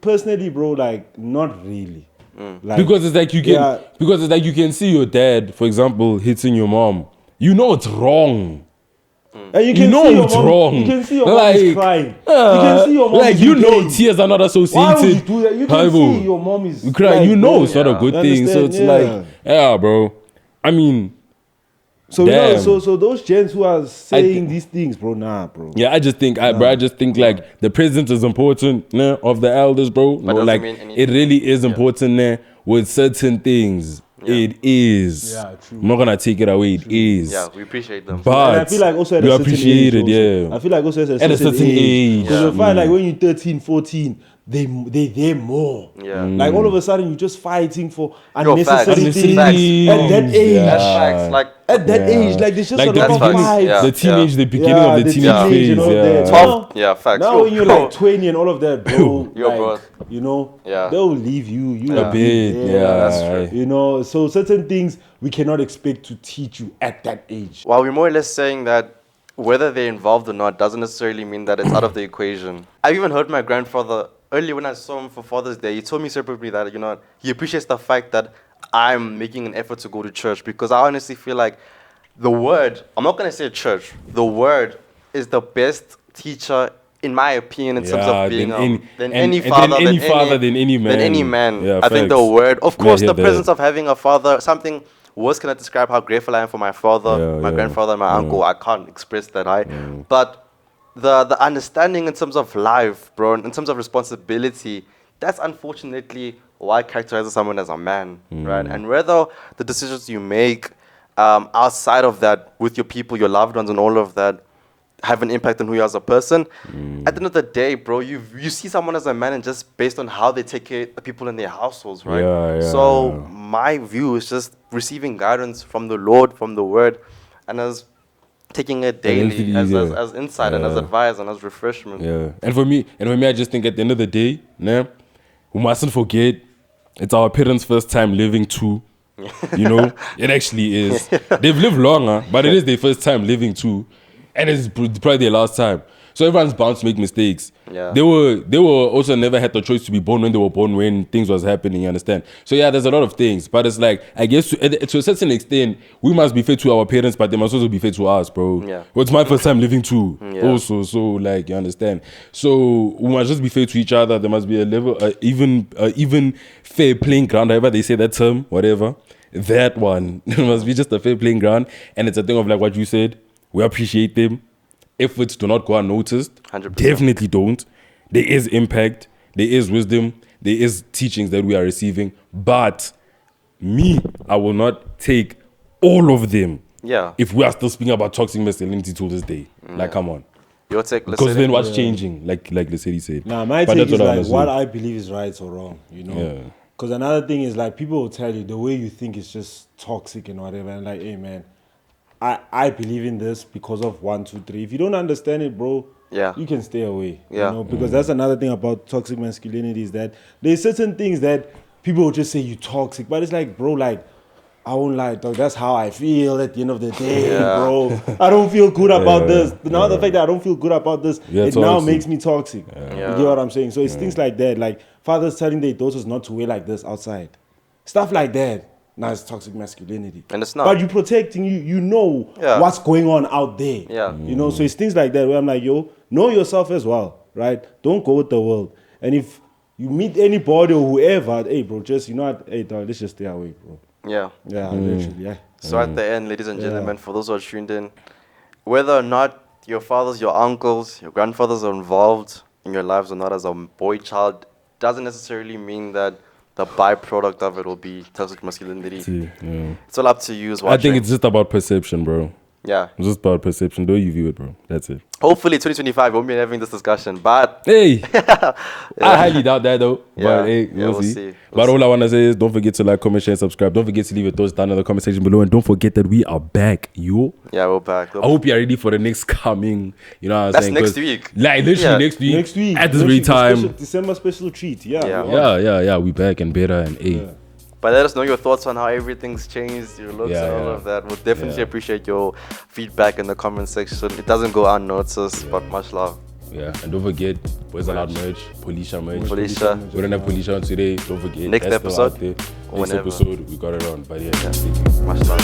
personally, bro. Like not really. Like, Because it's like you can see your dad, for example, hitting your mom. You know it's wrong. and You can know see your it's mom, wrong. You can see your mom is crying. You can see your mom like is you in know, pain. tears are not associated. Why would you do that? You can Bible. see your mom is You cry. like, You know bro, it's not a good you thing. So understand? it's like, yeah, bro. I mean, So you know, damn. so those gents who are saying thi- these things, bro, nah, bro. yeah, I just think, like the presence is important, nah, of the elders, bro. No, doesn't like mean anything. it really is important, nah, with certain things. Yeah. It is. Yeah, true. I'm not gonna take it away. It is. Yeah, we appreciate them. But And I feel like also at you a certain appreciate age it, also. yeah. I feel like also At a certain age. Because you find like when you're 13, 14, they're more. Yeah. Like all of a sudden you're just fighting for Yo, facts. unnecessary things Facts. at that age. Yeah. That's facts. Like, At that age, like there's just Like a the lot of beginning, fights. Yeah. the beginning of the teenage phase. and all that. Yeah. Now- yeah, facts. Now Yo, when you're bro. like 20 and all of that, bro, Yo, like, bro. you know, Yeah. they'll leave you. You A bit, yeah. that's true. You know, so certain things we cannot expect to teach you at that age. While we're more or less saying that whether they're involved or not doesn't necessarily mean that it's out of the equation. I've even heard my grandfather, early when I saw him for Father's Day, he told me separately that, you know, he appreciates the fact that I'm making an effort to go to church because I honestly feel like the word, I'm not going to say church, the word is the best teacher in my opinion, in terms of being than any father, than any man. Than any man. Yeah, I think the facts. word, of course, Yeah, the that. presence of having a father, something words cannot describe how grateful I am for my father, Yeah, my yeah. grandfather, and my uncle. I can't express that high. But the understanding in terms of life, bro, in terms of responsibility, that's unfortunately why characterizes someone as a man, right? And whether the decisions you make outside of that with your people, your loved ones, and all of that have an impact on who you are as a person. At the end of the day, bro, you see someone as a man and just based on how they take care of the people in their households, right? Yeah, yeah, so yeah. my view is just receiving guidance from the Lord, from the Word, and as taking it daily as insight and as advice and as refreshment. Yeah, and for me, I just think at the end of the day, nah, we mustn't forget it's our parents' first time living too. You know, it actually is. They've lived longer, but it is their first time living too, and it's probably their last time. So everyone's bound to make mistakes. Yeah. They were also never had the choice to be born when they were born, when things was happening, you understand? So yeah, there's a lot of things. But it's like, I guess to a certain extent, we must be fair to our parents, but they must also be fair to us, bro. Yeah. Well, it's my first time living too. Yeah. Also, so like, you understand? So we must just be fair to each other. There must be a level, even fair playing ground, however they say that term, whatever. That one. It must be just a fair playing ground. And it's a thing of like what you said. We appreciate them. Efforts do not go unnoticed. 100%. Definitely don't. There is impact. There is wisdom. There is teachings that we are receiving. But I will not take all of them. Yeah. If we are still speaking about toxic masculinity to this day. Like, come on. Your take, Because then what's changing? Like Lesedi said. Nah, my But take that's is what I like understood. what I believe is right or wrong, you know? Yeah. Because another thing is like people will tell you the way you think is just toxic and whatever. And like, hey man, I believe in this because of 1, 2, 3. If you don't understand it, bro, Yeah. you can stay away. Yeah. You know? Because that's another thing about toxic masculinity is that there's certain things that people will just say you toxic, but it's like, bro, like, I won't lie, dog. That's how I feel at the end of the day, bro. I don't feel good about this. Now the fact that I don't feel good about this, it now makes me toxic. You get what I'm saying? So it's things like that, like fathers telling their daughters not to wear like this outside, stuff like that. Now it's toxic masculinity, and it's not. But you protecting you know what's going on out there. You know, so it's things like that where I'm like, yo, know yourself as well, right? Don't go with the world. And if you meet anybody or whoever, hey, bro, just you know what, hey, dog, let's just stay away, bro. Literally. So at the end, ladies and gentlemen, for those who are tuned in, whether or not your fathers, your uncles, your grandfathers are involved in your lives or not as a boy child, doesn't necessarily mean that the byproduct of it will be toxic masculinity. It's all up to you as watching. I think it's just about perception, bro. Yeah. It's just about perception. The way you view it, bro. That's it. Hopefully 2025 we'll be having this discussion. But hey, I highly doubt that though. But hey, we'll see. But all I wanna say is don't forget to like, comment, share, and subscribe. Don't forget to leave your thoughts down in the comment section below. And don't forget that we are back, yo. Yeah, we're back. I hope you're ready for the next coming. You know what I'm saying? That's next week. Like literally next week. At this very time. December special treat. Yeah. We back and better and hey. But let us know your thoughts on how everything's changed, your looks and all of that. We'll definitely appreciate your feedback in the comment section. It doesn't go unnoticed, but much love. Yeah, and don't forget, Boyz Aloud merch, Polisha merch. Polisha. We don't have Polisha on today. Don't forget. Next episode. Next episode, we got it on. But yeah. Much love.